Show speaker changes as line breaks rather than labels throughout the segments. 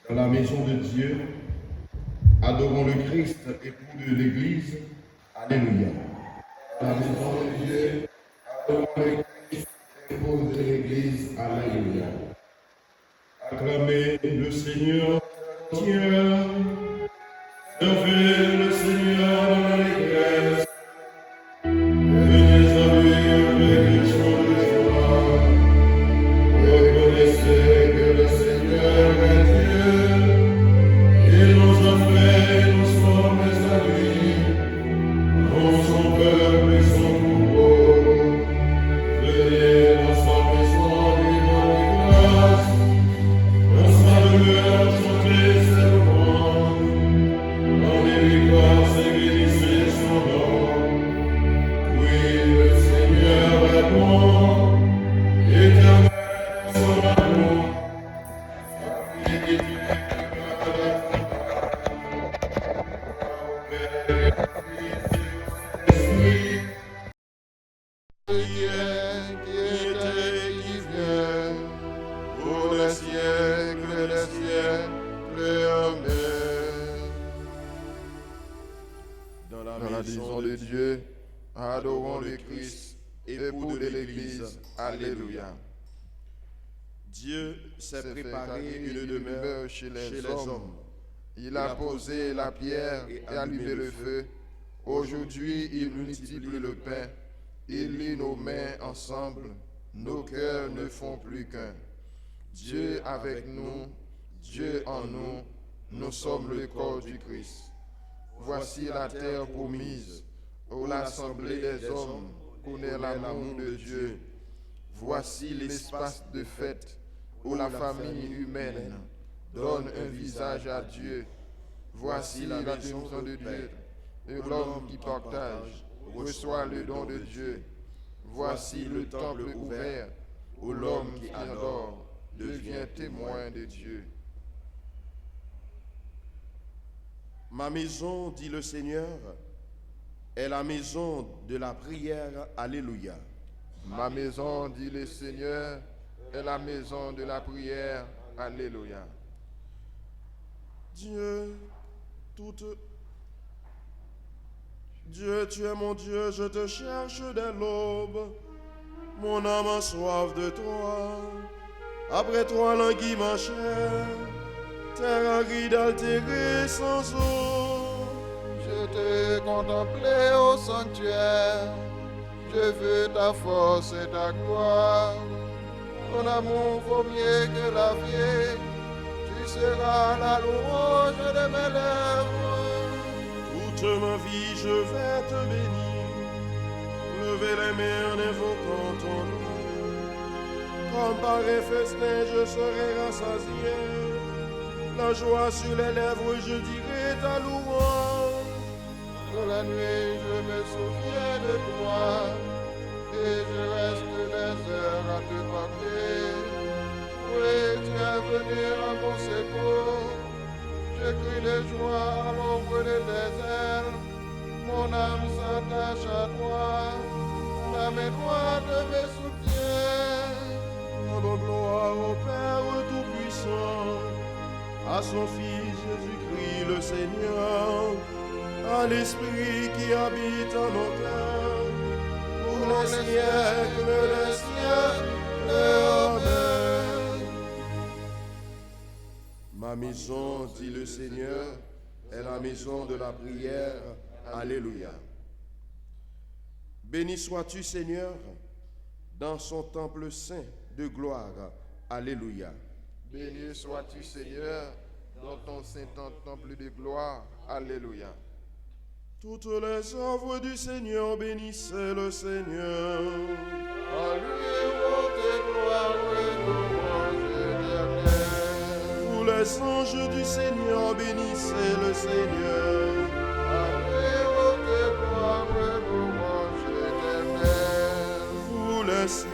Dans la maison de Dieu, adorons le Christ, époux de l'Église. Alléluia. Dans la maison de Dieu, adorons le Christ, époux de l'Église. Alléluia. Acclamez le Seigneur, Dieu. Servez le Seigneur dans l'allégresse. Venez à lui avec les chants de joie. Reconnaissez que le Seigneur est Dieu. Il nous a fait, nous sommes à lui. Nous son peuple et son troupeau. Venez dans sa maison lui rendre grâce. Dans sa demeure chantez ses louanges. Rendez-lui grâce et bénissez son nom. Oui, le Seigneur est bon. Éternel est son amour. Sa fidélité demeure à
Dans la maison de Dieu, adorons le Christ, époux de l'Église. Alléluia.
Dieu s'est préparé une demeure
chez les hommes. Il a posé la pierre et allumé le feu. Aujourd'hui, il multiplie le pain. Il lie nos mains ensemble. Nos cœurs ne font plus qu'un. Dieu avec nous, Dieu en nous, nous sommes le corps du Christ. Voici la terre promise, où l'assemblée des hommes connaît l'amour de Dieu. Voici l'espace de fête, où la famille humaine donne un visage à Dieu. Voici la maison de Dieu, et l'homme qui partage reçoit le don de Dieu. Voici le temple ouvert, où l'homme qui adore devient témoin de Dieu.
Ma maison, dit le Seigneur, est la maison de la prière. Alléluia.
Ma maison, dit le Seigneur, est la maison de la prière. Alléluia.
Dieu, tu es mon Dieu, je te cherche dès l'aube. Mon âme a soif de toi. Après toi, languit ma chair. Terre aride altérée sans eau.
Je te contemplais au sanctuaire. Je veux ta force et ta gloire. Ton amour vaut mieux que la vie. Tu seras la louange de mes lèvres.
Toute ma vie, je vais te bénir. Lever les mains en invoquant ton nom. Comme par un festin, je serai rassasié. La joie sur les lèvres, je dirai ta louange.
Dans la nuit, je me souviens de toi. Et je reste des heures à te parler. Oui, tu es venu à mon secours. Je crie de joie à l'ombre de tes ailes. Mon âme s'attache à toi. La main droite me soutient.
Rendons gloire au Père Tout-Puissant, à son Fils Jésus-Christ le Seigneur, à l'Esprit qui habite en nos cœurs, pour les siècles des siècles. Amen. Ma maison, dit le Seigneur, est la maison de la prière. Alléluia. Béni sois-tu, Seigneur, dans son temple saint de gloire. Alléluia.
Béni sois-tu, Seigneur, dans ton saint temple de gloire. Alléluia.
Toutes les œuvres du Seigneur bénissez le Seigneur.
À lui, haute gloire et louange éternelle.
les anges du Seigneur, bénissez le Seigneur. Vous les cieux,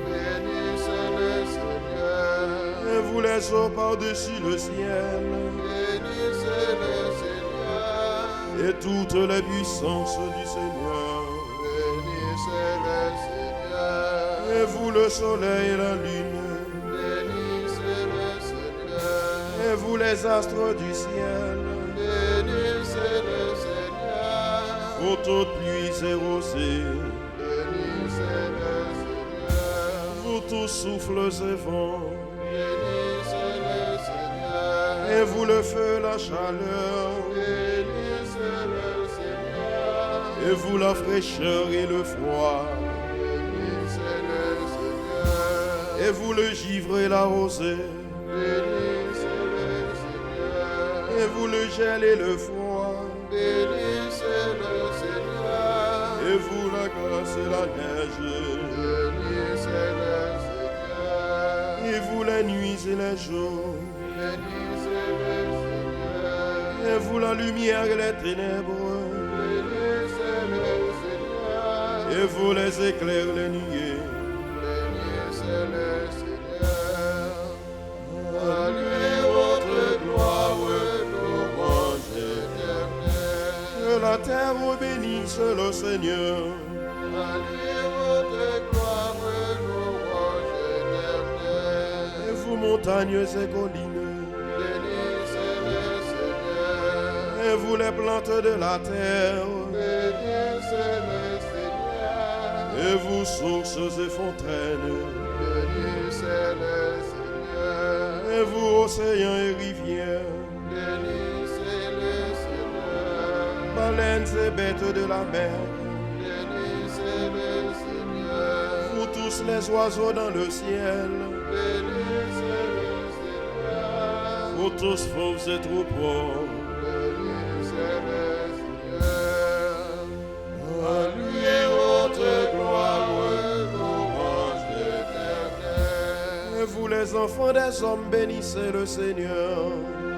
Bénissez le Seigneur.
et vous les eaux par-dessus le ciel,
Bénissez le Seigneur.
et toutes les puissances du Seigneur.
Bénissez le Seigneur.
Et vous le soleil et la lune,
Bénissez le Seigneur.
et vous les astres du ciel,
Bénissez le Seigneur.
vous toutes pluies et rosées,
Bénissez le Seigneur.
vous tous souffles et vents,
Bénissez le Seigneur.
et vous le feu, la chaleur,
Bénissez le Seigneur.
et vous la fraîcheur et le froid,
Bénissez le Seigneur.
et vous le givre et la rosée,
Bénissez le Seigneur.
et vous le gel et le froid,
Bénissez le Seigneur.
et vous la glace et la neige,
Bénissez le Seigneur.
et vous les nuits et les jours,
Bénissez le Seigneur.
et vous la lumière et les ténèbres,
Bénissez le Seigneur.
et vous les éclairs, les nuées.
Bénissez le Seigneur. À lui votre gloire, louange éternelle.
Que la terre bénisse le Seigneur,
À lui votre gloire, louange éternelle.
et vous montagnes et collines,
Bénissez le Seigneur.
et vous les plantes de la terre,
Bénissez le Seigneur.
et vous sources et fontaines,
Bénissez le Seigneur.
et vous océans et rivières,
Bénissez le Seigneur.
baleines et bêtes de la mer,
Bénissez le Seigneur.
vous tous les oiseaux dans le ciel,
Bénissez le Seigneur.
vous tous fauves et troupeaux,
Bénissez le Seigneur. À lui votre gloire, louange éternelle.
et vous les enfants des hommes, bénissez le Seigneur.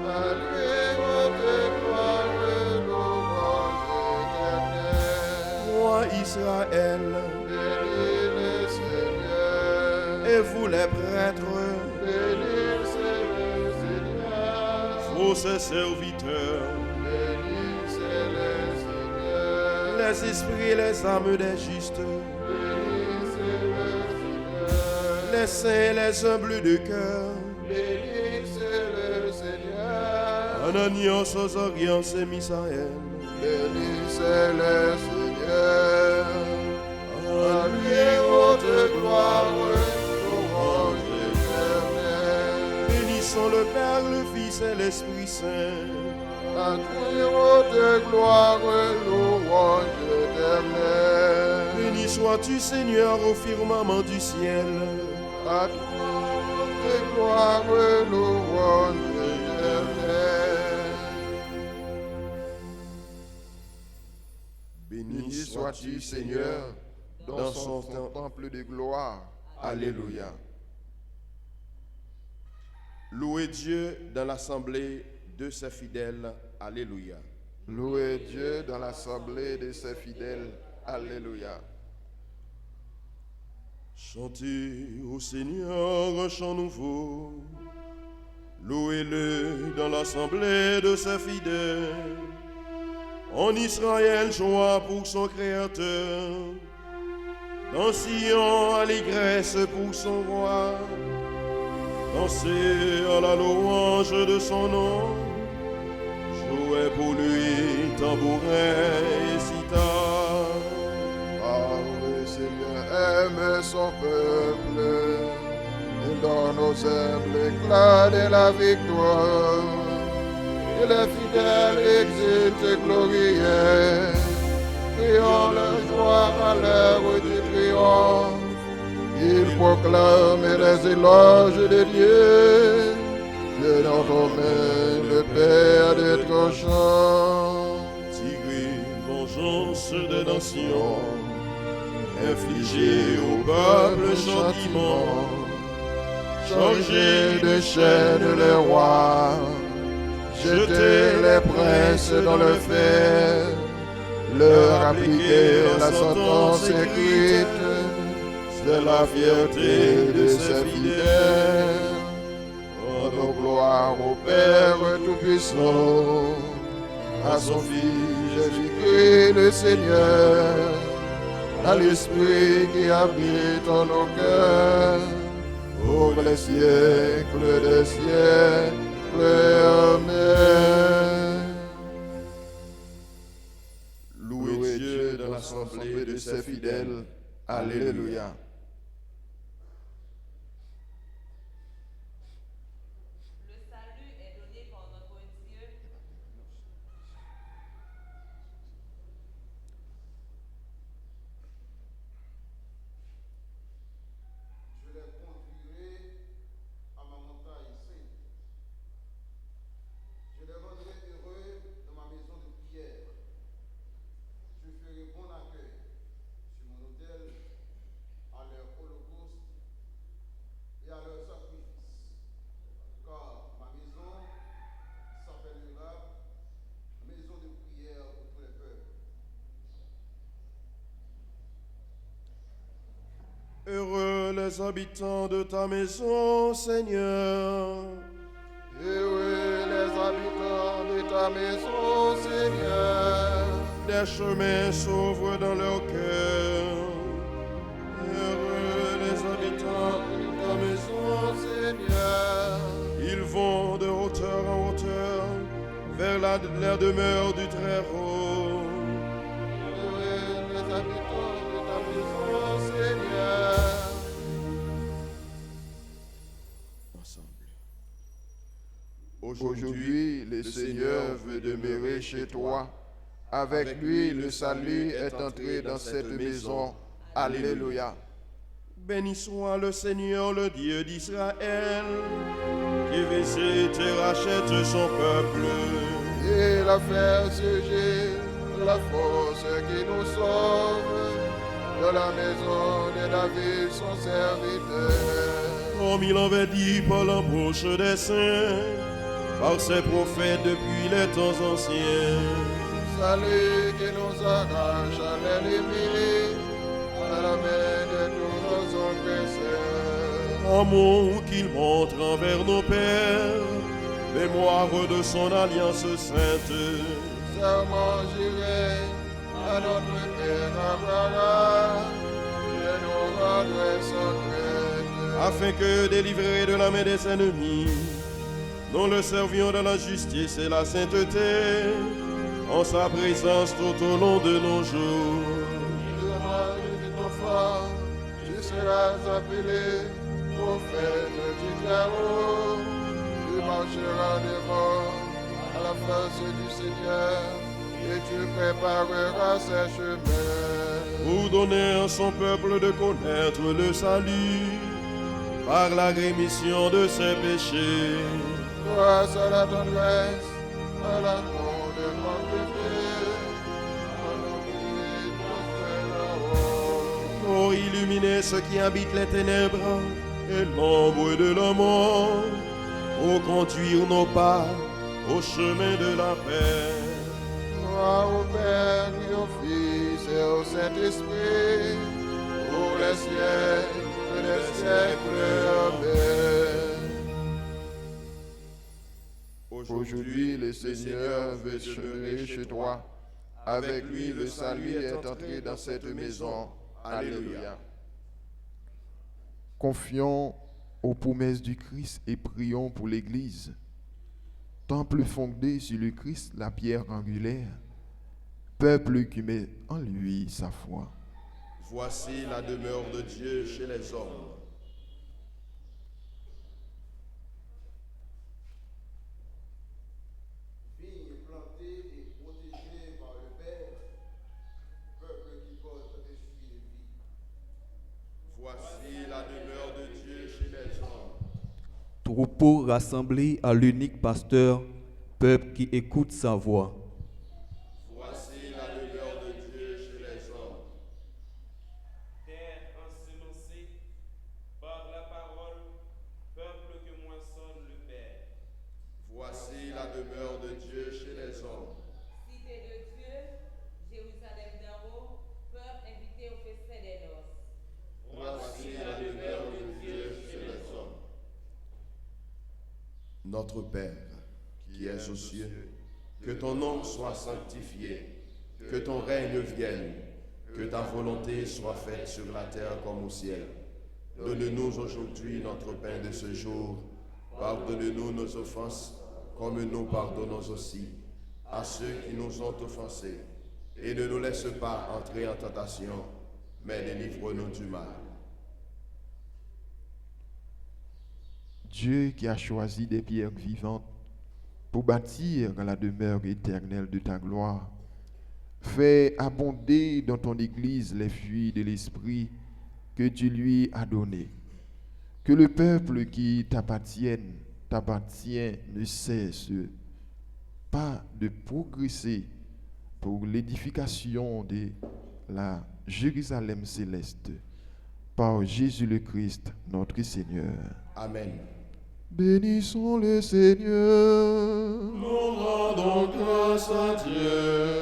À lui votre gloire, louange éternelle.
Roi Israël,
Bénis le Seigneur.
et vous les prêtres,
Bénissez le Seigneur.
vous ses serviteurs,
Bénissez le Seigneur.
les esprits et les âmes des justes,
Bénissez le Seigneur.
les saints et les humbles de cœur,
Bénissez le Seigneur.
Ananias, Azarias et Misaël,
Bénissez le Seigneur. À lui votre gloire, louange éternelle.
bénissons le Père, le Fils et l'Esprit Saint.
À lui votre gloire, louange éternelle.
Béni sois-tu, Seigneur, au firmament du ciel.
À toi toute gloire, louange éternelle.
Béni
Béni sois-tu, Seigneur, dans son temple de gloire. Alléluia.
Louez Dieu dans l'assemblée de ses fidèles. Alléluia.
Louez Dieu dans l'assemblée de ses fidèles. Alléluia.
Chantez au Seigneur un chant nouveau. Louez-le dans l'assemblée de ses fidèles. En Israël, joie pour son Créateur. Dans Sion, allégresse pour son roi. Dansez à la louange de son nom. Jouez pour lui tambourin et sitar.
Car le Seigneur aime son peuple. Il donne aux humbles l'éclat de la victoire. Et les fidèles exultent et glorient. Criant leur joie à l'heure du triomphe. Ils proclament les éloges de Dieu. Dieu dans ton main, le Père de ton chant.
Tirez vengeance des nations, infligez au peuple châtiment.
Changer de chaîne les rois, jeter les princes dans le fer, leur appliquer la sentence écrite, c'est la fierté de ses fidèles. Rendons gloire au Père Tout-Puissant, à son Fils Jésus-Christ le Seigneur, à l'Esprit qui habite en nos cœurs, pour les siècles des siècles. Amen. Louez Dieu dans l'assemblée de ses fidèles. Alléluia.
Le salut est donné par notre Dieu.
Je les conduirai à ma montagne sainte. Je les rendrai heureux dans ma maison de prière. Je ferai bon accueil sur mon autel à leur holocauste et à leur sacrifice. Car ma maison s'appellera maison de prière pour tous les peuples.
Heureux les habitants de ta maison, Seigneur.
Heureux les habitants de ta maison, Seigneur.
Des chemins s'ouvrent dans leur cœur. Heureux les habitants de ta maison,
Seigneur.
ils vont de hauteur en hauteur vers la demeure du Très-Haut.
Heureux les habitants de ta maison, Seigneur. Aujourd'hui, le Seigneur veut demeurer chez toi. Avec lui, le salut est entré dans cette maison. Alléluia.
Béni soit le Seigneur, le Dieu d'Israël, qui visite et rachète son peuple.
Et la fait surgir la force qui nous sauve de la maison de David, son serviteur.
Comme il avait dit par la bouche des saints, par ses prophètes depuis les temps anciens.
Salut qui nous arrache à l'ennemi, à la main de tous nos oppresseurs.
Amour qu'il montre envers nos pères, mémoire de son alliance sainte.
Serment juré à notre Père Abraham, de nous rendre son
Afin que, délivrés de la main des ennemis, nous le servions dans la justice et la sainteté, en sa présence tout au long de nos jours.
Tu seras appelé prophète du Très-Haut. Tu marcheras devant à la face du Seigneur et tu prépareras ses chemins.
Pour donner à son peuple de connaître le salut par la rémission de ses péchés.
Grâce à la tendresse, à la de mon péché, à l'oubli de
Pour illuminer ceux qui habitent les ténèbres et l'ombre de la mort, pour conduire nos pas au chemin de la paix.
Gloire au Père et au Fils et au Saint-Esprit, pour les siècles des siècles. Amen. Aujourd'hui, le Seigneur veut demeurer chez toi. Avec lui, le salut est entré dans cette maison. Alléluia. Confions aux promesses du Christ et prions pour l'Église. Temple fondé sur le Christ, la pierre angulaire. Peuple qui met en lui sa foi.
Voici la demeure de Dieu chez les hommes.
Vigne plantée et protégée par le Père, peuple qui porte esprit de vie.
Voici la demeure de Dieu chez les hommes.
Troupeau rassemblé à l'unique pasteur, peuple qui écoute sa voix.
Voici la demeure de Dieu chez les hommes.
Terre ensemencée par la parole,
demeure de Dieu chez les hommes.
Cité de Dieu, Jérusalem d'en haut, peuple invité au festin des noces.
Voici la demeure de Dieu chez les hommes. Notre Père, qui es aux cieux, que ton nom soit sanctifié, que ton règne vienne, que ta volonté soit faite sur la terre comme au ciel. Donne-nous aujourd'hui notre pain de ce jour. Pardonne-nous nos offenses, comme nous pardonnons aussi à ceux qui nous ont offensés. Et ne nous laisse pas entrer en tentation, mais délivre-nous du mal.
Dieu qui a choisi des pierres vivantes pour bâtir la demeure éternelle de ta gloire, fais abonder dans ton Église les fruits de l'Esprit que tu lui as donnés. Que le peuple qui t'appartient ne cesse pas de progresser pour l'édification de la Jérusalem céleste. Par Jésus le Christ, notre Seigneur.
Amen.
Bénissons le Seigneur.
Nous rendons grâce à Dieu.